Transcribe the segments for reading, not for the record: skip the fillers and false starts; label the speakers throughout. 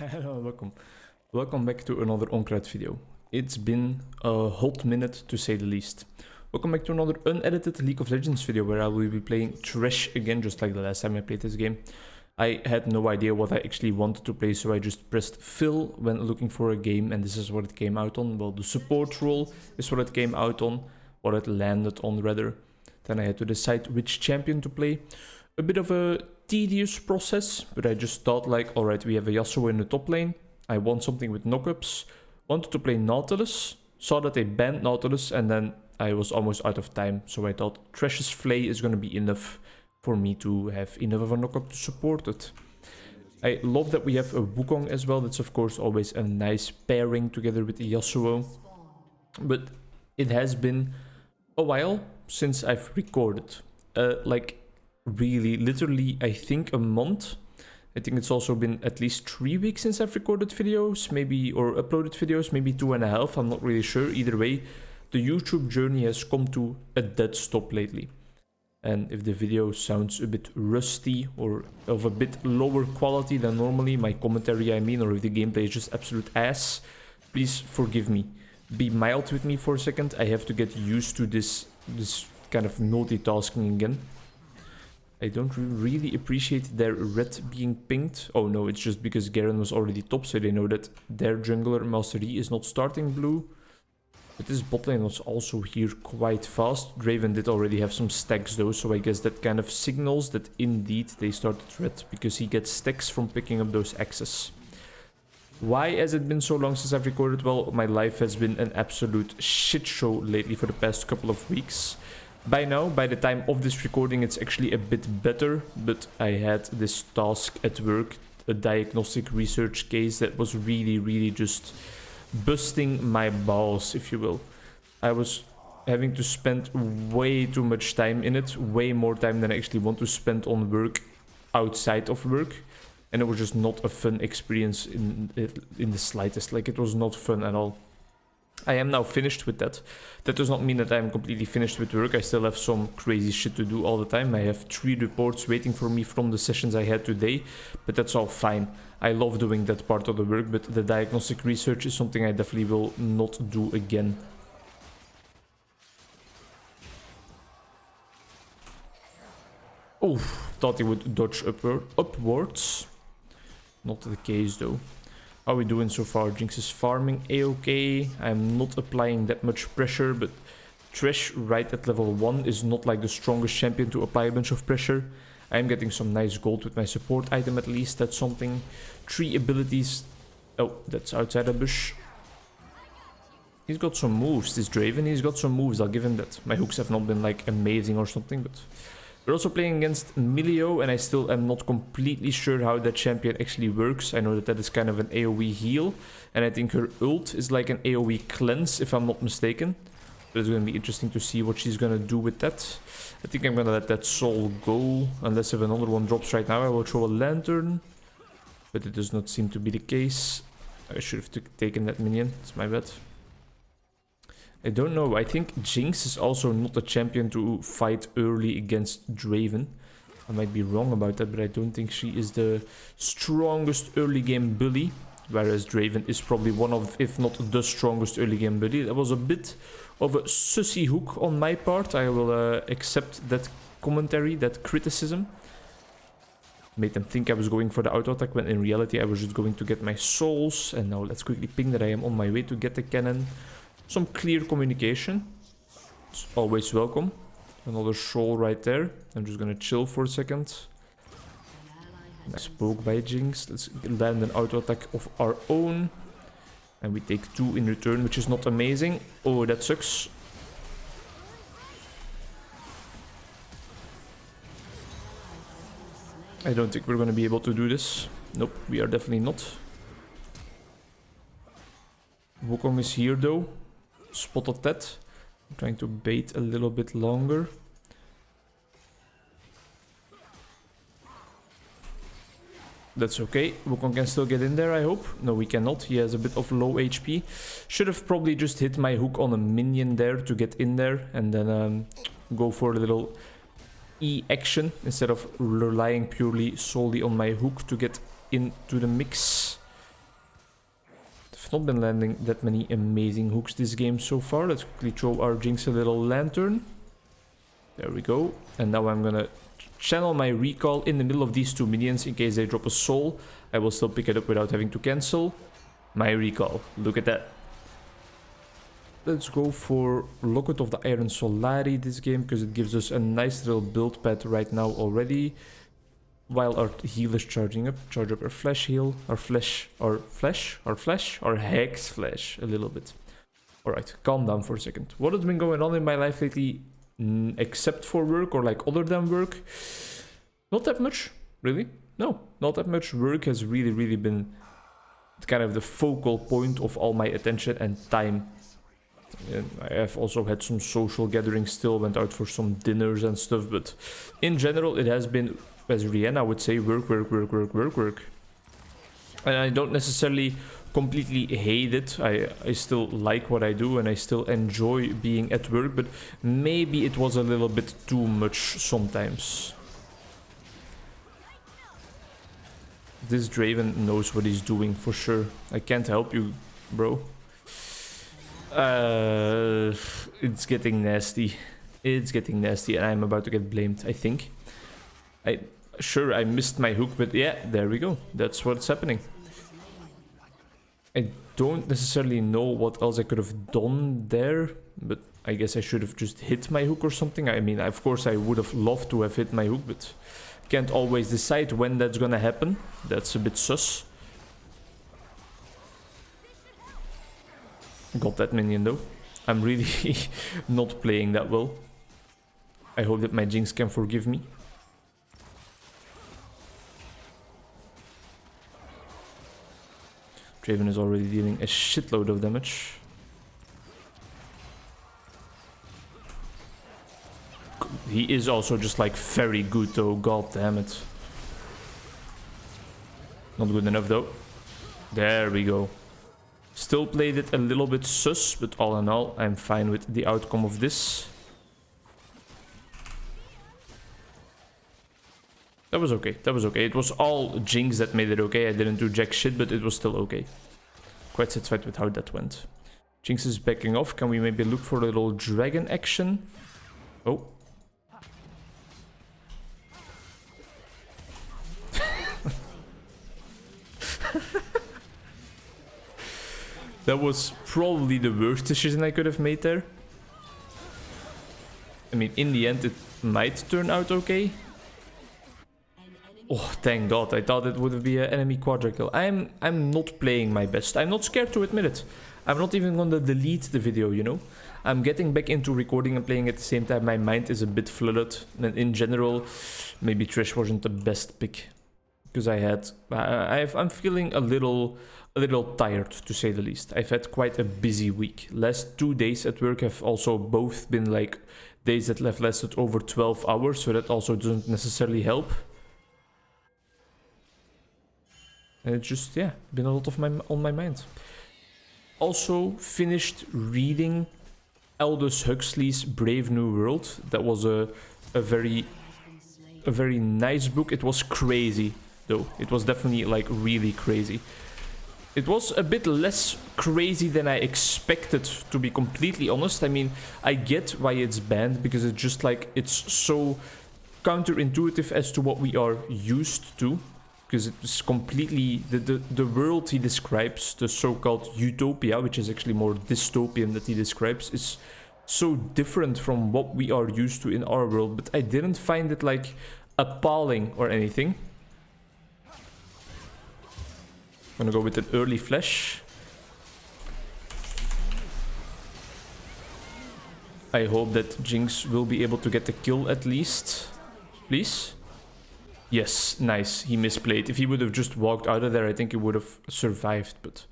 Speaker 1: Hello, welcome. Welcome back to another Onkruid video. It's been a hot minute to say the least. Welcome back to another unedited League of Legends video where I will be playing Thresh again, just like the last time I played this game. I had no idea what I actually wanted to play, so I just pressed fill when looking for a game, and this is what it came out on. Well, the support role is what it came out on, what it landed on rather. Then I had to decide which champion to play. A bit of a tedious process, but I just thought like, alright, we have a Yasuo in the top lane. I want something with knockups. Wanted to play Nautilus. Saw that they banned Nautilus, and then I was almost out of time. So I thought Thresh's Flay is going to be enough for me to have enough of a knockup to support it. I love that we have a Wukong as well. That's of course always a nice pairing together with the Yasuo. But it has been a while since I've recorded. Really, literally, I think a month. I think it's also been at least 3 weeks since I've recorded videos, maybe, or uploaded videos, maybe 2.5, I'm not really sure. Either way, the YouTube journey has come to a dead stop lately. And if the video sounds a bit rusty or of a bit lower quality than normally, my commentary I mean, or if the gameplay is just absolute ass, please forgive me. Be mild with me for a second. I have to get used to this kind of multitasking again. I don't really appreciate their red being pinged. Oh no, it's just because Garen was already top, so they know that their jungler Master Yi is not starting blue. But this bot lane was also here quite fast. Draven did already have some stacks though, so I guess that kind of signals that indeed they started red, because he gets stacks from picking up those axes. Why has it been so long since I've recorded? Well, my life has been an absolute shit show lately for the past couple of weeks. By now, by the time of this recording, it's actually a bit better, but I had this task at work, a diagnostic research case that was really just busting my balls, if you will. I was having to spend way too much time in it, way more time than I actually want to spend on work outside of work, and it was just not a fun experience in the slightest. Like, it was not fun at all. I am now finished with that. That does not mean that I am completely finished with work. I still have some crazy shit to do all the time. I have 3 reports waiting for me from the sessions I had today, but that's all fine. I love doing that part of the work, but the diagnostic research is something I definitely will not do again. Oh, thought he would dodge upwards. Not the case though. How are we doing so far? Jinx is farming a-okay. I'm not applying that much pressure, but Thresh right at level 1 is not like the strongest champion to apply a bunch of pressure. I'm getting some nice gold with my support item at least. That's something. 3 abilities. Oh, that's outside a bush. He's got some moves, this Draven. He's got some moves, I'll give him that. My hooks have not been like amazing or something, but... We're also playing against Milio, and I still am not completely sure how that champion actually works. I know that that is kind of an AoE heal, and I think her ult is like an AoE cleanse, if I'm not mistaken. But it's going to be interesting to see what she's going to do with that. I think I'm going to let that soul go, unless if another one drops right now, I will throw a lantern. But it does not seem to be the case. I should have taken that minion, it's my bad. I don't know, I think Jinx is also not a champion to fight early against Draven. I might be wrong about that, but I don't think she is the strongest early game bully. Whereas Draven is probably one of, if not the strongest early game bully. That was a bit of a sussy hook on my part. I will accept that commentary, that criticism. Made them think I was going for the auto attack, when in reality I was just going to get my souls. And now let's quickly ping that I am on my way to get the cannon. Some clear communication. It's always welcome. Another soul right there. I'm just gonna chill for a second. Nice poke by Jinx. Let's land an auto attack of our own. And we take 2 in return, which is not amazing. Oh, that sucks. I don't think we're gonna be able to do this. Nope, we are definitely not. Wukong is here though. Spotted that. I'm trying to bait a little bit longer. That's okay. Wukong can still get in there, I hope. No, we cannot. He has a bit of low HP. Should have probably just hit my hook on a minion there to get in there. And then go for a little E action instead of relying purely solely on my hook to get into the mix. I've not been landing that many amazing hooks this game so far. Let's quickly throw our Jinx a little lantern. There we go. And now I'm gonna channel my recall in the middle of these two minions in case they drop a soul. I will still pick it up without having to cancel my recall. Look at that. Let's go for Locket of the Iron Solari this game, because it gives us a nice little build pad right now already. While our heal is charging up. Charge up our flash heal. Our hex flash a little bit. Alright, calm down for a second. What has been going on in my life lately, except for work or like other than work? Not that much, really. No, not that much. Work has really been kind of the focal point of all my attention and time. And I have also had some social gatherings still, went out for some dinners and stuff, but in general it has been, as Rihanna I would say, work. And I don't necessarily completely hate it. I still like what I do and I still enjoy being at work, but maybe it was a little bit too much sometimes. This Draven knows what he's doing for sure. I can't help you, bro. It's getting nasty. It's getting nasty and I'm about to get blamed, I think. Sure, I missed my hook, but yeah, there we go. That's what's happening. I don't necessarily know what else I could have done there, but I guess I should have just hit my hook or something. I mean, of course I would have loved to have hit my hook, but can't always decide when that's gonna happen. That's a bit sus. Got that minion though. I'm really not playing that well. I hope that my Jinx can forgive me. Draven is already dealing a shitload of damage. He is also just like very good though, god damn it. Not good enough though. There we go. Still played it a little bit sus, but all in all, I'm fine with the outcome of this. That was okay, that was okay. It was all Jinx that made it okay. I didn't do jack shit, but it was still okay. Quite satisfied with how that went. Jinx is backing off. Can we maybe look for a little dragon action? Oh. That was probably the worst decision I could have made there. I mean, in the end, it might turn out okay. Oh, thank God. I thought it would be an enemy quadra kill. I'm not playing my best. I'm not scared to admit it. I'm not even going to delete the video, you know. I'm getting back into recording and playing at the same time. My mind is a bit flooded. And in general, maybe thresh wasn't the best pick. Because I'm feeling a little tired, to say the least. I've had quite a busy week. Last 2 days at work have also both been like days that have lasted over 12 hours, so that also doesn't necessarily help. And it's just, yeah, been a lot of on my mind. Also finished reading Aldous Huxley's Brave New World. That was a very nice book. It was crazy, though. It was definitely like really crazy. It was a bit less crazy than I expected, to be completely honest. I mean, I get why it's banned, because it's just like, it's so counterintuitive as to what we are used to. Because it's completely, the world he describes, the so-called utopia, which is actually more dystopian that he describes, is so different from what we are used to in our world. But I didn't find it like appalling or anything. I'm gonna go with an early flash. I hope that Jinx will be able to get the kill at least. Please? Yes, nice. He misplayed. If he would have just walked out of there, I think he would have survived. But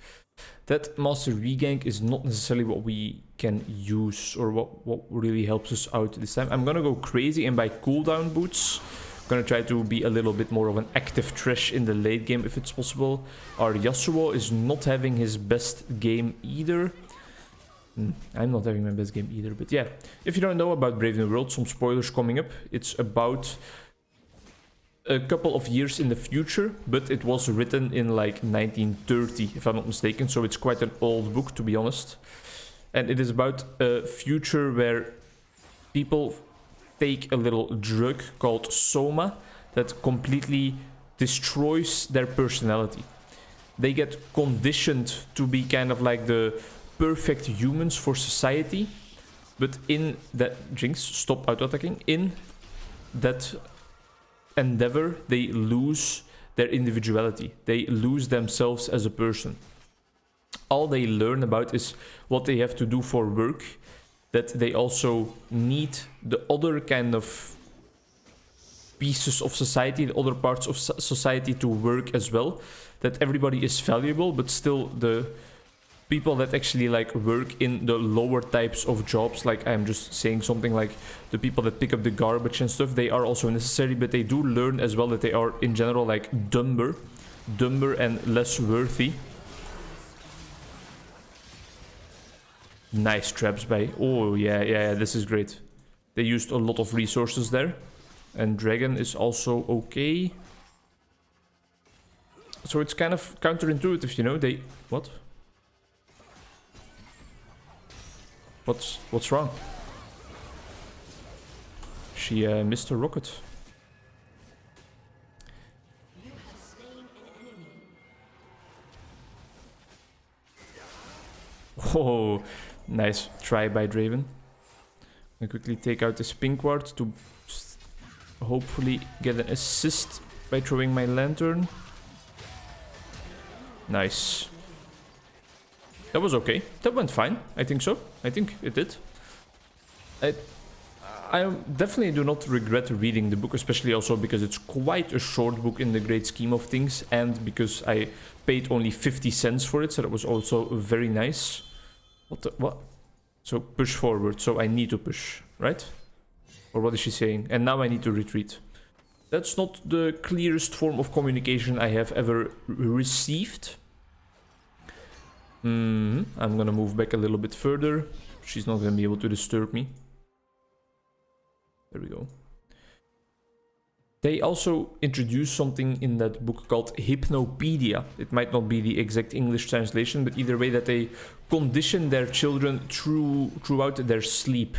Speaker 1: that Master Regank is not necessarily what we can use or what really helps us out this time. I'm gonna go crazy and buy cooldown boots. Gonna try to be a little bit more of an active thresh in the late game if it's possible. Our Yasuo is not having his best game either. I'm not having my best game either, but yeah. If you don't know about Brave New World, some spoilers coming up. It's about a couple of years in the future, but it was written in like 1930, if I'm not mistaken, so it's quite an old book, to be honest. And it is about a future where people take a little drug called soma that completely destroys their personality. They get conditioned to be kind of like the perfect humans for society, but in that... Jinx, stop auto-attacking. In that endeavor, they lose their individuality. They lose themselves as a person. All they learn about is what they have to do for work, that they also need the other kind of pieces of society, the other parts of society to work as well, that everybody is valuable, but still the people that actually like work in the lower types of jobs, like I'm just saying something like the people that pick up the garbage and stuff, they are also necessary, but they do learn as well that they are in general like dumber and less worthy. Nice traps by... Oh yeah, this is great. They used a lot of resources there. And dragon is also okay. So it's kind of counterintuitive, you know, they... What? What's wrong? She missed a rocket. Oh, nice try by Draven. I quickly take out this pink ward to hopefully get an assist by throwing my lantern. Nice. That was okay. That went fine. I think so. I think it did. I definitely do not regret reading the book, especially also because it's quite a short book in the great scheme of things, and because I paid only 50 cents for it, so that was also very nice. What? So push forward, so I need to push, right? Or what is she saying? And now I need to retreat. That's not the clearest form of communication I have ever received. I'm gonna move back a little bit further. She's not gonna be able to disturb me. There we go. They also introduced something in that book called hypnopedia. It might not be the exact English translation, but either way that they condition their children throughout their sleep.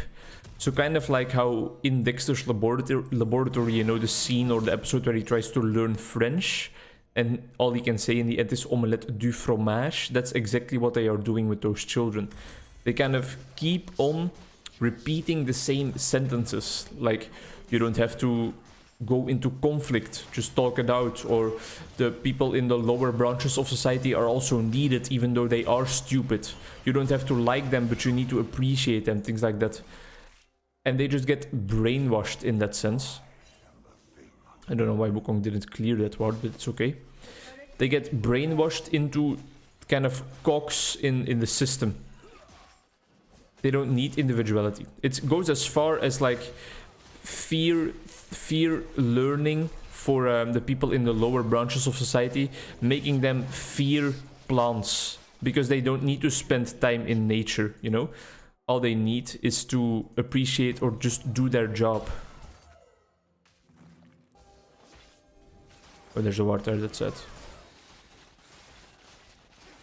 Speaker 1: So kind of like how in Dexter's laboratory, you know, the scene or the episode where he tries to learn French and all he can say in the end is omelette du fromage. That's exactly what they are doing with those children. They kind of keep on repeating the same sentences. Like, you don't have to go into conflict, just talk it out, or the people in the lower branches of society are also needed even though they are stupid. You don't have to like them, but you need to appreciate them, things like that. And they just get brainwashed in that sense. I don't know why Wukong didn't clear that word, but it's okay. They get brainwashed into kind of cogs in the system. They don't need individuality. It goes as far as like fear learning for the people in the lower branches of society, making them fear plants because they don't need to spend time in nature, you know? All they need is to appreciate or just do their job. Oh, there's a word there that said.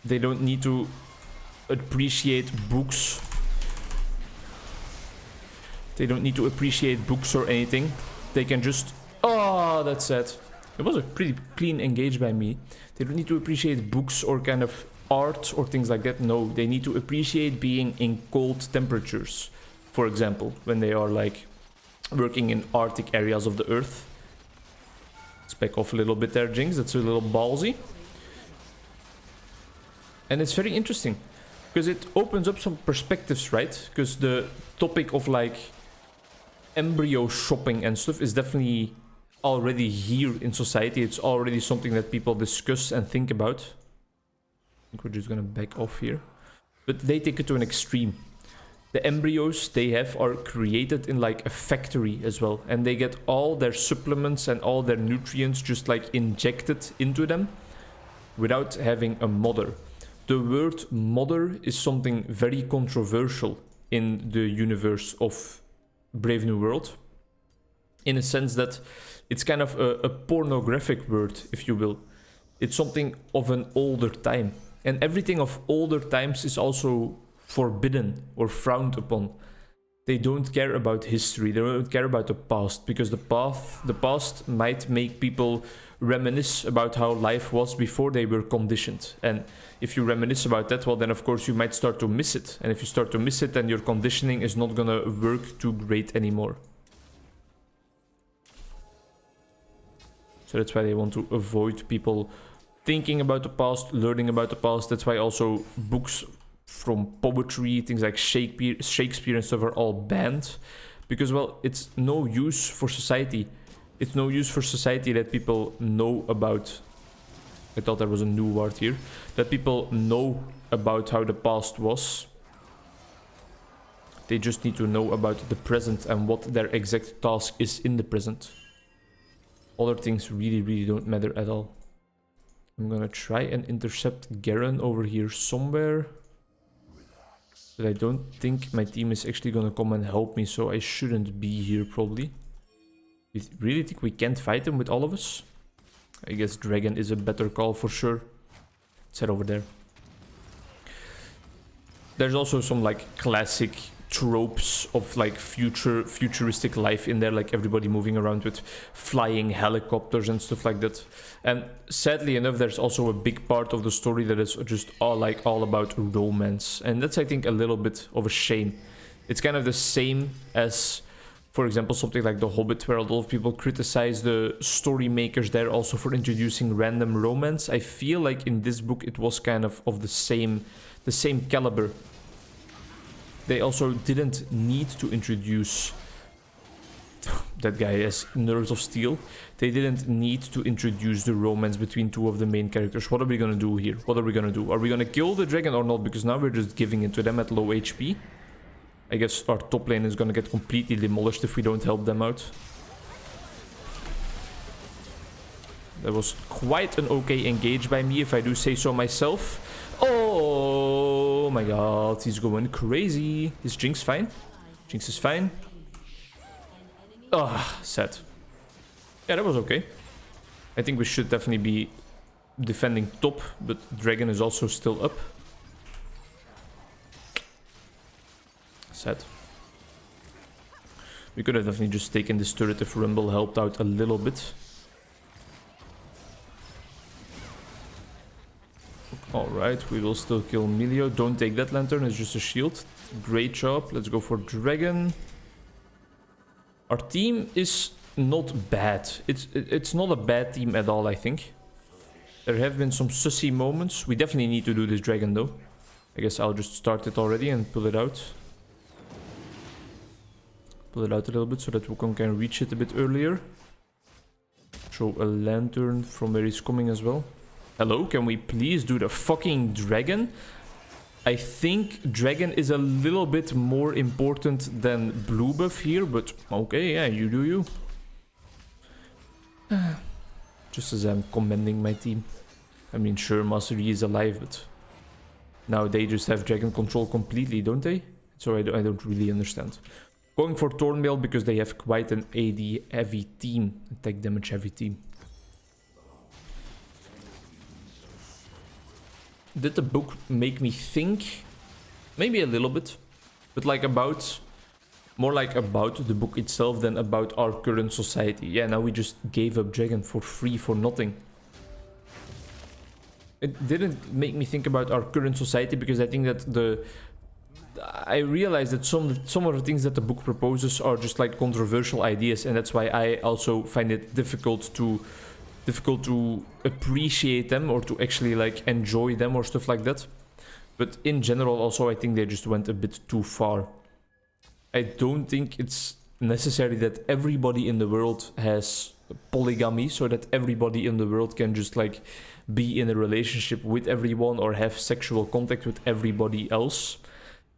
Speaker 1: They don't need to appreciate books. They don't need to appreciate books or anything. They can just... Oh, that's sad. It was a pretty clean engage by me. They don't need to appreciate books or kind of art or things like that. No, they need to appreciate being in cold temperatures. For example, when they are like working in Arctic areas of the Earth. Let's back off a little bit there, Jinx. That's a little ballsy. And it's very interesting because it opens up some perspectives, right? Because the topic of like embryo shopping and stuff is definitely already here in society. It's already something that people discuss and think about. I think we're just gonna back off here. But they take it to an extreme. The embryos they have are created in like a factory as well. And they get all their supplements and all their nutrients just like injected into them without having a mother. The word mother is something very controversial in the universe of Brave New World. in a sense that it's kind of a pornographic word, if you will. It's something of an older time. And everything of older times is also forbidden or frowned upon. They don't care about history, they don't care about the past, because the past might make people reminisce about how life was before they were conditioned. And if you reminisce about that, well, then of course you might start to miss it. And if you start to miss it, then your conditioning is not gonna work too great anymore. So that's why they want to avoid people thinking about the past, learning about the past. That's why also books from poetry, things like Shakespeare and stuff are all banned. Because, well, it's no use for society. It's no use for society that people know about... I thought there was a new word here. That people know about how the past was. They just need to know about the present and what their exact task is in the present. Other things really don't matter at all. I'm gonna try and intercept Garen over here somewhere. But I don't think my team is actually gonna come and help me, so I shouldn't be here probably. You really think we can't fight him with all of us? I guess Dragon is a better call for sure. Let's head over there. There's also some like classic tropes of like futuristic life in there, like everybody moving around with flying helicopters and stuff like that. And sadly enough, there's also a big part of the story that is just all about romance, and that's, I think, a little bit of a shame. It's kind of the same as, for example, something like The Hobbit, where a lot of people criticize the story makers there also for introducing random romance. I feel like in this book it was kind of the same caliber. They also didn't need to introduce that guy as Nerves of Steel. They didn't need to introduce the romance between two of the main characters. What are we gonna do here? What are we gonna do? Are we gonna kill the dragon or not? Because now we're just giving it to them at low HP. I guess our top lane is gonna get completely demolished if we don't help them out. That was quite an okay engage by me, if I do say so myself. Oh my god, he's going crazy. Is Jinx fine? Jinx is fine. Ah, sad. Yeah, that was okay. I think we should definitely be defending top, but Dragon is also still up. Sad. We could have definitely just taken this turret if Rumble helped out a little bit. Alright, we will still kill Milio. Don't take that lantern, it's just a shield. Great job. Let's go for Dragon. Our team is not bad. It's not a bad team at all, I think. There have been some sussy moments. We definitely need to do this Dragon though. I guess I'll just start it already and pull it out. Pull it out a little bit so that Wukong can reach it a bit earlier. Show a lantern from where he's coming as well. Hello, can we please do the fucking Dragon? I think Dragon is a little bit more important than blue buff here, but okay, yeah, you do you. Just as I'm commending my team. I mean, sure, Master Yi is alive, but now they just have Dragon control completely, don't they? So I don't really understand. Going for Thornmail because they have quite an AD heavy team, attack damage heavy team. Did the book make me think? Maybe a little bit, but like more like about the book itself than about our current society. Yeah, now we just gave up Dragon for free for nothing. It didn't make me think about our current society because I think that I realized that some of the things that the book proposes are just like controversial ideas, and that's why I also find it difficult to appreciate them or to actually like enjoy them or stuff like that. But in general also I think they just went a bit too far. I don't think it's necessary that everybody in the world has polygamy, so that everybody in the world can just like be in a relationship with everyone or have sexual contact with everybody else.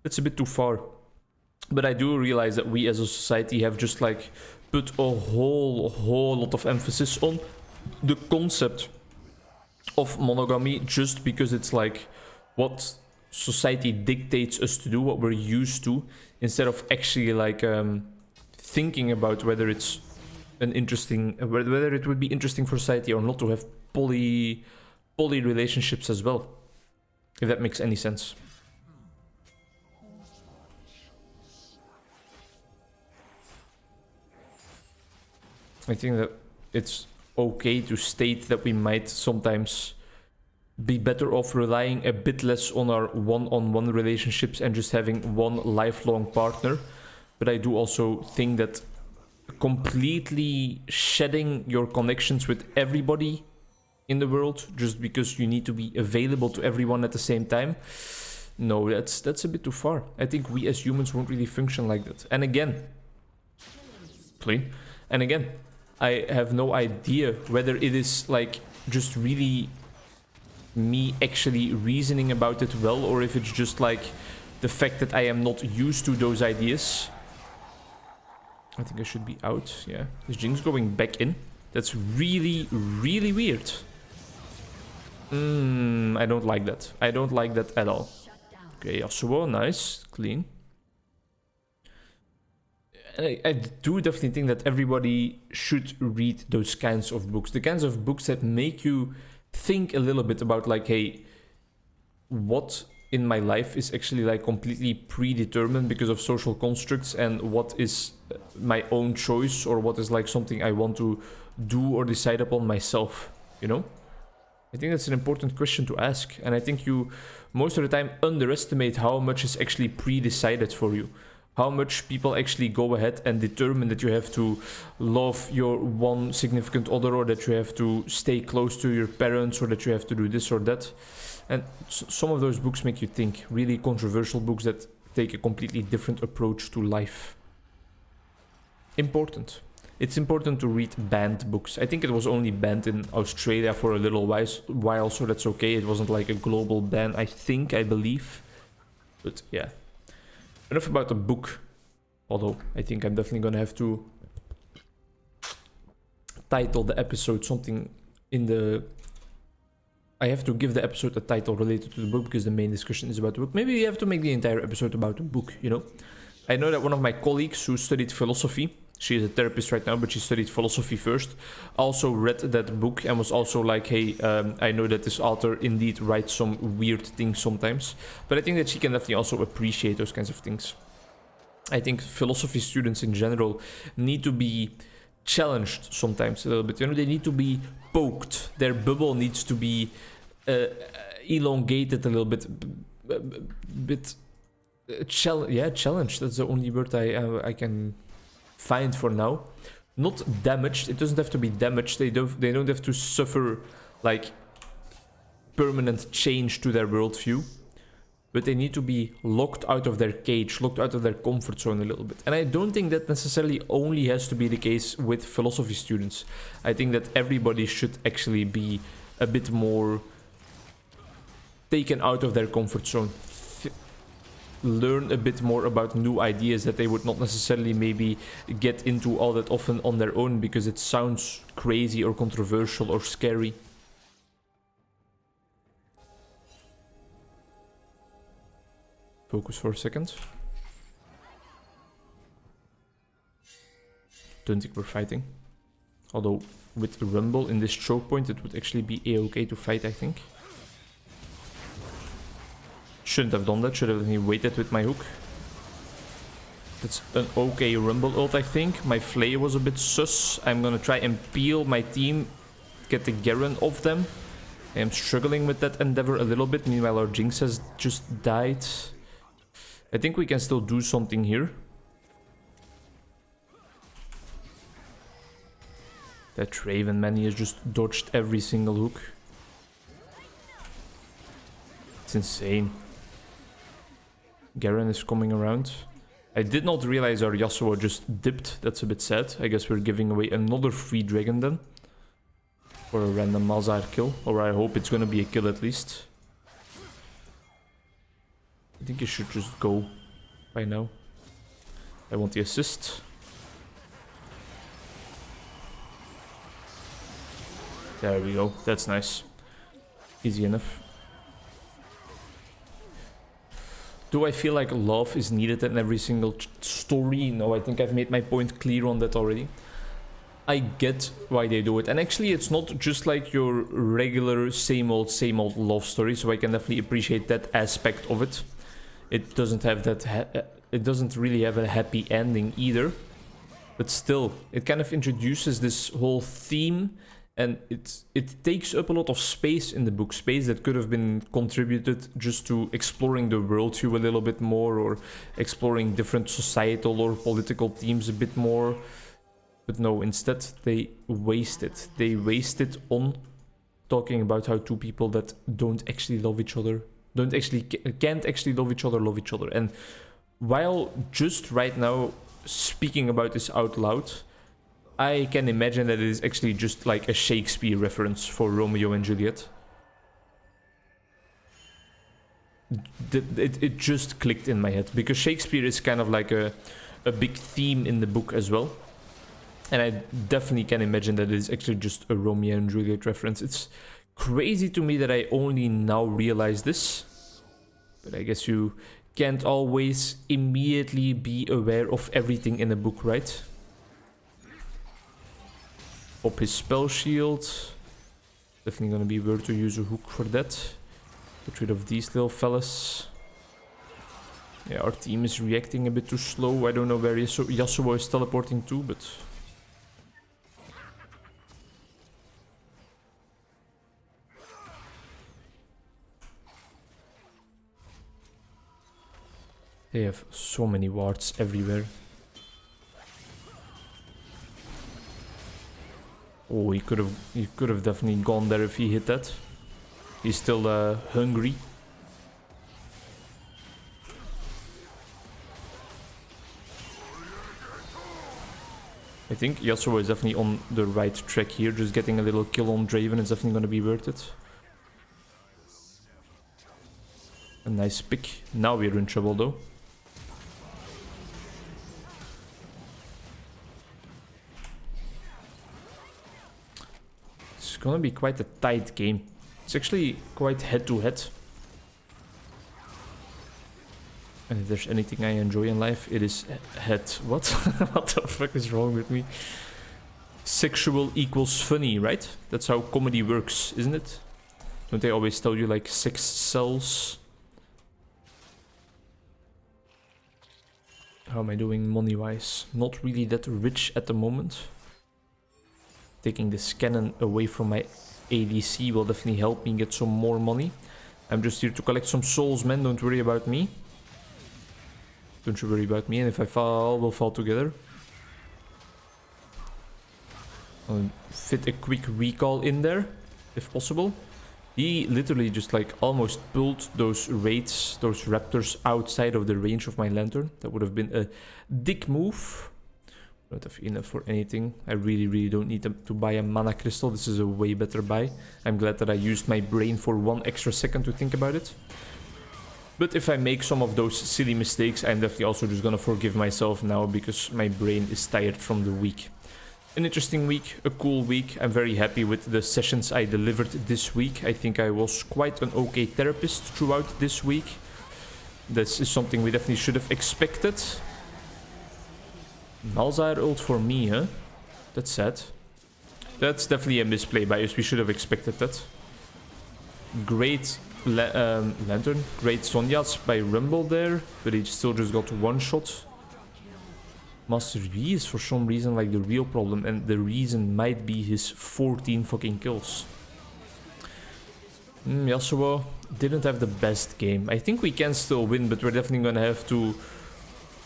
Speaker 1: That's a bit too far. But I do realize that we as a society have just like put a whole lot of emphasis on the concept of monogamy just because it's like what society dictates us to do, what we're used to, instead of actually like thinking about whether it's an interesting, whether it would be interesting for society or not to have poly relationships as well, if that makes any sense. I think that it's okay to state that we might sometimes be better off relying a bit less on our one-on-one relationships and just having one lifelong partner. But I do also think that completely shedding your connections with everybody in the world just because you need to be available to everyone at the same time, no, that's a bit too far. I think we as humans won't really function like that. And again, I have no idea whether it is like just really me actually reasoning about it well, or if it's just like the fact that I am not used to those ideas. I think I should be out. Yeah, is Jinx going back in? That's really, really weird. I don't like that. I don't like that at all. Okay, Yasuo, nice, clean. And I do definitely think that everybody should read those kinds of books. The kinds of books that make you think a little bit about like, hey, what in my life is actually like completely predetermined because of social constructs, and what is my own choice, or what is like something I want to do or decide upon myself, you know? I think that's an important question to ask, and I think you most of the time underestimate how much is actually pre-decided for you. How much people actually go ahead and determine that you have to love your one significant other, or that you have to stay close to your parents, or that you have to do this or that. And some of those books make you think, really controversial books that take a completely different approach to life. Important. It's important to read banned books. I think it was only banned in Australia for a little while, so that's okay. It wasn't like a global ban, I believe. But yeah. Enough about the book. Although, I think I'm definitely gonna have to title the episode something in the... I have to give the episode a title related to the book, because the main discussion is about the book. Maybe we have to make the entire episode about the book, you know? I know that one of my colleagues who studied philosophy, she is a therapist right now, but she studied philosophy first, also read that book and was also like, hey, I know that this author indeed writes some weird things sometimes, but I think that she can definitely also appreciate those kinds of things. I think philosophy students in general need to be challenged sometimes a little bit, you know, they need to be poked, their bubble needs to be elongated a little bit, challenged, that's the only word I can find for now. Not damaged, it doesn't have to be damaged, they don't have to suffer like permanent change to their worldview, but they need to be locked out of their cage, locked out of their comfort zone a little bit. And I don't think that necessarily only has to be the case with philosophy students. I think that everybody should actually be a bit more taken out of their comfort zone, learn a bit more about new ideas that they would not necessarily maybe get into all that often on their own, because it sounds crazy or controversial or scary. Focus for a second. Don't think we're fighting. Although with Rumble in this choke point it would actually be a-okay to fight, I think. Shouldn't have done that, should have waited with my hook. That's an okay Rumble ult, I think. My Flay was a bit sus. I'm gonna try and peel my team, get the Garen off them. I am struggling with that endeavor a little bit, meanwhile our Jinx has just died. I think we can still do something here. That Raven, man, he has just dodged every single hook. It's insane. Garen is coming around. I did not realize our Yasuo just dipped. That's a bit sad. I guess we're giving away another free dragon then. For a random Malzahar kill. Or I hope it's gonna be a kill at least. I think he should just go by now. I want the assist. There we go. That's nice. Easy enough. Do I feel like love is needed in every single story? No, I think I've made my point clear on that already. I get why they do it. And actually, it's not just like your regular same old love story, so I can definitely appreciate that aspect of it. It doesn't have that... it doesn't really have a happy ending either. But still, it kind of introduces this whole theme, and it takes up a lot of space in the book. Space that could have been contributed just to exploring the worldview a little bit more, or exploring different societal or political themes a bit more. But no, instead they waste it. They waste it on talking about how two people that don't actually love each other, can't actually love each other. And while just right now speaking about this out loud, I can imagine that it is actually just like a Shakespeare reference for Romeo and Juliet. It just clicked in my head, because Shakespeare is kind of like a big theme in the book as well. And I definitely can imagine that it is actually just a Romeo and Juliet reference. It's crazy to me that I only now realize this. But I guess you can't always immediately be aware of everything in a book, right? Pop his spell shield. Definitely gonna be worth to use a hook for that. Get rid of these little fellas. Yeah, our team is reacting a bit too slow. I don't know where Yasuo is teleporting to, but... they have so many wards everywhere. Oh, he could have definitely gone there if he hit that. He's still hungry. I think Yasuo is definitely on the right track here. Just getting a little kill on Draven is definitely going to be worth it. A nice pick. Now we're in trouble though. It's gonna be quite a tight game. It's actually quite head-to-head. And if there's anything I enjoy in life, it is head. What? What the fuck is wrong with me? Sexual equals funny, right? That's how comedy works, isn't it? Don't they always tell you, like, sex sells? How am I doing money-wise? Not really that rich at the moment. Taking this cannon away from my ADC will definitely help me get some more money. I'm just here to collect some souls, man. Don't worry about me. Don't you worry about me. And if I fall, we'll fall together. I'll fit a quick recall in there, if possible. He literally just like almost pulled those raids, those raptors outside of the range of my lantern. That would have been a dick move. Don't have enough for anything. I really don't need to buy a mana crystal. This is a way better buy. I'm glad that I used my brain for 1 extra second to think about it. But if I make some of those silly mistakes, I'm definitely also just gonna forgive myself now, because my brain is tired from the week. An interesting week, a cool week. I'm very happy with the sessions I delivered this week. I think I was quite an okay therapist throughout this week. This is something we definitely should have expected. Malzahar ult for me, huh? That's sad. That's definitely a misplay by us. We should have expected that. Great lantern. Great Sonya's by Rumble there, but he still just got one shot. Master V is for some reason like the real problem, and the reason might be his 14 fucking kills. Yasuo didn't have the best game. I think we can still win, but we're definitely gonna have to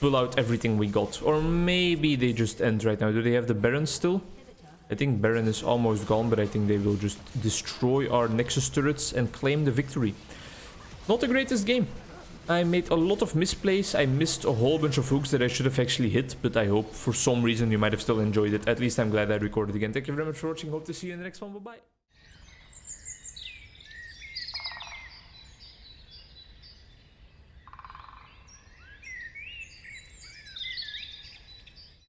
Speaker 1: pull out everything we got. Or maybe they just end right now. Do they have the Baron still? I think Baron is almost gone, but I think they will just destroy our Nexus turrets and claim the victory. Not the greatest game. I made a lot of misplays. I missed a whole bunch of hooks that I should have actually hit, but I hope for some reason you might have still enjoyed it. At least I'm glad I recorded again. Thank you very much for watching. Hope to see you in the next one. Bye-bye.